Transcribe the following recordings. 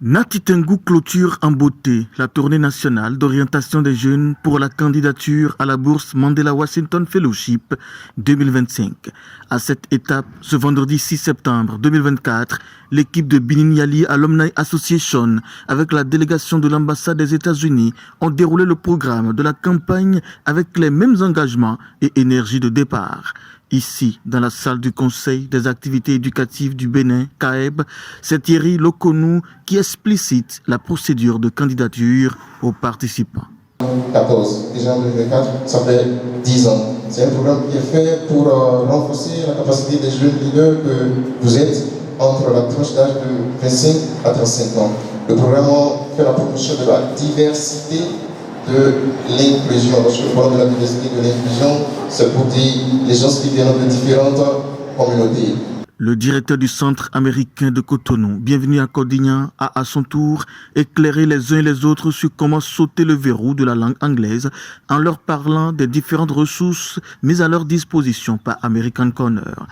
Nati Tengu clôture en beauté la tournée nationale d'orientation des jeunes pour la candidature à la bourse Mandela Washington Fellowship 2025. À cette étape, ce vendredi 6 septembre 2024, l'équipe de Benin Yali Alumni Association avec la délégation de l'ambassade des États-Unis ont déroulé le programme de la campagne avec les mêmes engagements et énergie de départ. Ici, dans la salle du Conseil des activités éducatives du Bénin, CAEB, c'est Thierry Lokonou qui explicite la procédure de candidature aux participants. 14, déjà en 2004, ça fait 10 ans. C'est un programme qui est fait pour renforcer la capacité des jeunes leaders que vous êtes entre la tranche d'âge de 25 à 35 ans. Le programme fait la promotion de la diversité de l'inclusion. Lorsque je parle de la diversité de l'inclusion, c'est pour dire les gens qui viennent de différentes communautés. Le directeur du Centre américain de Cotonou, bienvenue à Codignan, a à son tour éclairé les uns et les autres sur comment sauter le verrou de la langue anglaise en leur parlant des différentes ressources mises à leur disposition par American Corner.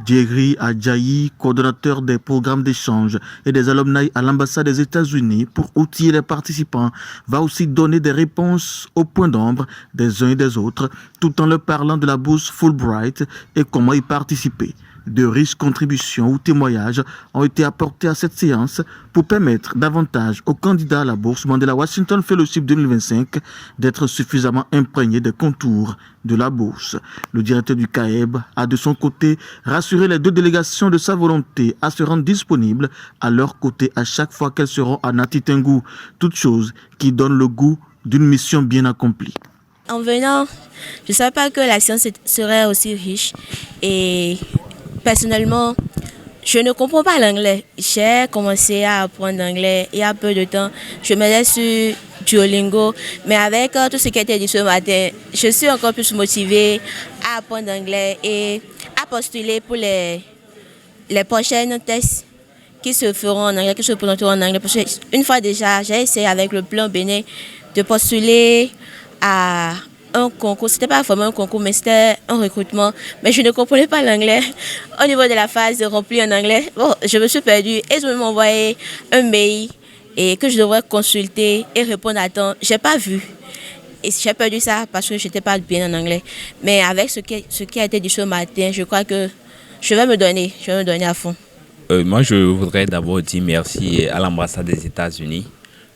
Jerry Adjayi, coordonnateur des programmes d'échange et des alumni à l'ambassade des États-Unis pour outiller les participants, va aussi donner des réponses aux points d'ombre des uns et des autres, tout en leur parlant de la bourse Fulbright et comment y participer. De riches contributions ou témoignages ont été apportés à cette séance pour permettre davantage aux candidats à la bourse Mandela Washington Fellowship 2025 d'être suffisamment imprégnés des contours de la bourse. Le directeur du CAEB a de son côté rassuré les deux délégations de sa volonté à se rendre disponibles à leur côté à chaque fois qu'elles seront à Nati Tengu, toute chose qui donne le goût d'une mission bien accomplie. En venant, je ne savais pas que la science serait aussi riche et personnellement, je ne comprends pas l'anglais. J'ai commencé à apprendre l'anglais il y a peu de temps. Je me laisse sur Duolingo, mais avec tout ce qui a été dit ce matin, je suis encore plus motivée à apprendre l'anglais et à postuler pour les prochaines tests qui se feront en anglais, qui se présenteront en anglais. Parce qu'une fois déjà, j'ai essayé avec le plan Bénin de postuler à un concours, c'était pas vraiment un concours, mais c'était un recrutement. Mais je ne comprenais pas l'anglais. Au niveau de la phase de remplir en anglais, bon, je me suis perdue. Et ils m'ont envoyé un mail et que je devrais consulter et répondre à temps. J'ai pas vu. Et j'ai perdu ça parce que je n'étais pas bien en anglais. Mais avec ce qui a été dit ce matin, je crois que je vais me donner à fond. Moi, je voudrais d'abord dire merci à l'ambassade des États-Unis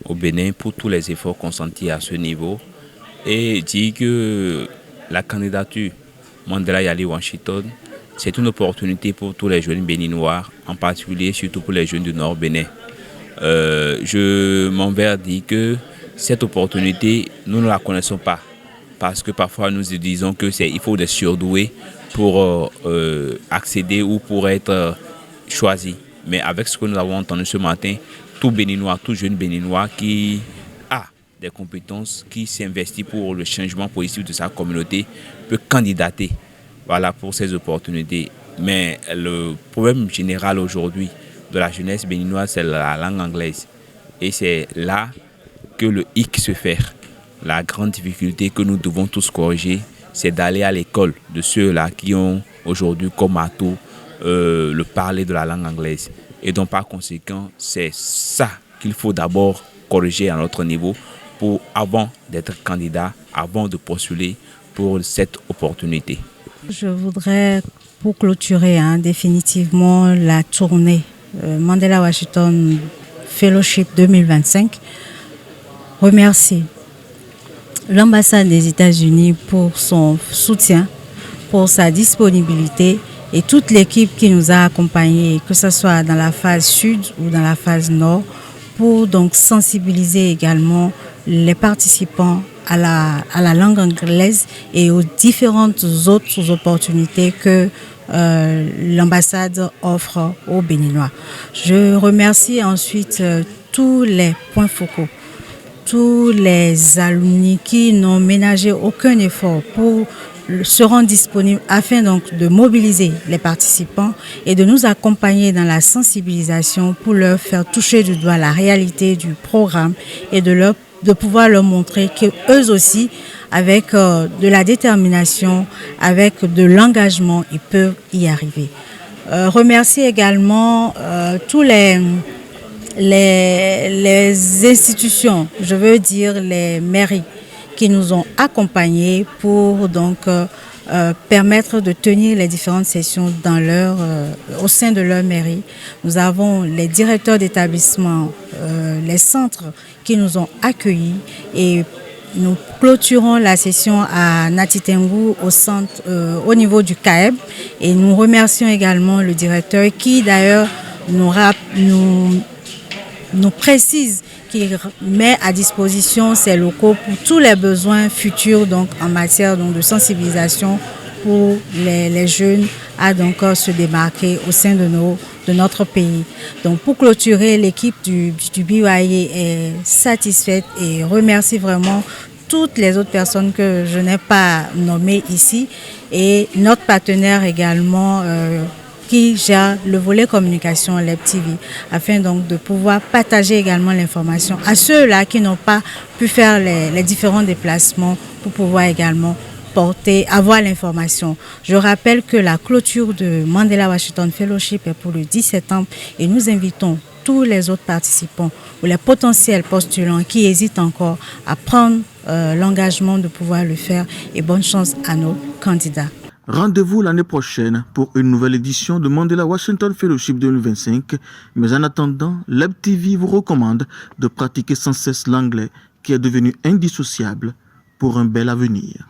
au Bénin pour tous les efforts consentis à ce niveau. Et dire que la candidature Mandela Yali Washington, c'est une opportunité pour tous les jeunes béninois, en particulier surtout pour les jeunes du Nord Bénin. Je m'en vais dire que cette opportunité, nous ne la connaissons pas. Parce que parfois nous disons qu'il faut des surdoués pour accéder ou pour être choisi. Mais avec ce que nous avons entendu ce matin, tout Béninois, tout jeune Béninois qui des compétences, qui s'investit pour le changement positif de sa communauté, peut candidater pour ces opportunités. Mais le problème général aujourd'hui de la jeunesse béninoise, c'est la langue anglaise. Et c'est là que le hic se fait. La grande difficulté que nous devons tous corriger, c'est d'aller à l'école de ceux-là qui ont aujourd'hui comme atout le parler de la langue anglaise. Et donc par conséquent, c'est ça qu'il faut d'abord corriger à notre niveau avant d'être candidat, avant de postuler pour cette opportunité. Je voudrais, pour clôturer définitivement la tournée Mandela Washington Fellowship 2025, remercier l'ambassade des États-Unis pour son soutien, pour sa disponibilité et toute l'équipe qui nous a accompagnés, que ce soit dans la phase sud ou dans la phase nord, pour donc sensibiliser également les participants à la langue anglaise et aux différentes autres opportunités que l'ambassade offre aux Béninois. Je remercie ensuite tous les points focaux, tous les alumni qui n'ont ménagé aucun effort pour se rendre disponibles afin donc de mobiliser les participants et de nous accompagner dans la sensibilisation pour leur faire toucher du doigt la réalité du programme et de pouvoir leur montrer qu'eux aussi, avec de la détermination, avec de l'engagement, ils peuvent y arriver. Remercier également tous les les institutions, je veux dire les mairies, qui nous ont accompagnés pour donc permettre de tenir les différentes sessions au sein de leur mairie. Nous avons les directeurs d'établissement, les centres qui nous ont accueillis et nous clôturons la session à Natitengu au niveau du CAEB et nous remercions également le directeur qui d'ailleurs nous précise qu'il met à disposition ces locaux pour tous les besoins futurs donc en matière donc, de sensibilisation pour les jeunes à donc se démarquer au sein de notre pays. Donc pour clôturer, l'équipe du BYA est satisfaite et remercie vraiment toutes les autres personnes que je n'ai pas nommées ici et notre partenaire également qui gère le volet communication Leb TV, afin donc de pouvoir partager également l'information à ceux-là qui n'ont pas pu faire les différents déplacements pour pouvoir également avoir l'information. Je rappelle que la clôture de Mandela Washington Fellowship est pour le 10 septembre et nous invitons tous les autres participants ou les potentiels postulants qui hésitent encore à prendre l'engagement de pouvoir le faire et bonne chance à nos candidats. Rendez-vous l'année prochaine pour une nouvelle édition de Mandela Washington Fellowship 2025. Mais en attendant, Leb TV vous recommande de pratiquer sans cesse l'anglais qui est devenu indissociable pour un bel avenir.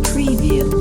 Preview.